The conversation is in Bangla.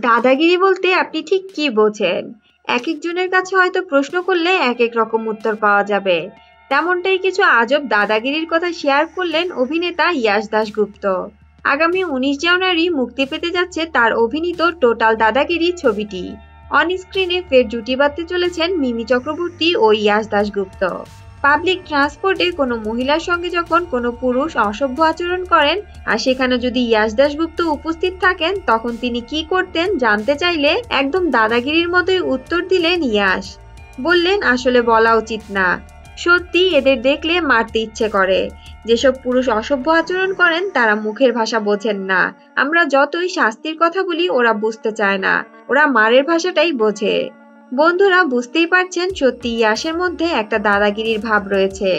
দাদাগিরি বলতে আপনি ঠিক কি বোঝেন? একেকজনের কাছে হয়তো প্রশ্ন করলে একেক রকম উত্তর পাওয়া যাবে। তেমনটাই কিছু আজব দাদাগিরির কথা শেয়ার করলেন অভিনেতা ইয়াশ দাশগুপ্ত। আগামী 19 জানুয়ারি মুক্তি পেতে যাচ্ছে তার অভিনীত টোটাল দাদাগিরি ছবিটি। অন স্ক্রিনে ফের জুটি বাঁধতে চলেছেন মিমি চক্রবর্তী ও ইয়াশ দাশগুপ্ত। পাবলিক ট্রান্সপোর্টে কোনো মহিলার সঙ্গে যখন কোনো পুরুষ অসভ্য আচরণ করেন আর সেখানে যদি ইয়াশ দাশগুপ্ত উপস্থিত থাকেন তখন তিনি কি করতেন জানতে চাইলে একদম দাদাগিরির মতোই উত্তর দিলেন ইয়াশ। বললেন, আসলে বলা উচিত না, সত্যি এদের দেখলে মারতে ইচ্ছে করে। যেসব পুরুষ অসভ্য আচরণ করেন তারা মুখের ভাষা বোঝেন না। আমরা যতই শাস্তির কথা বলি ওরা বুঝতে চায় না, ওরা মারের ভাষাটাই বোঝে। বন্ধুরা বুঝতেই পারছেন সত্যি ইয়াশের মধ্যে একটা দাদাগিরির ভাব রয়েছে।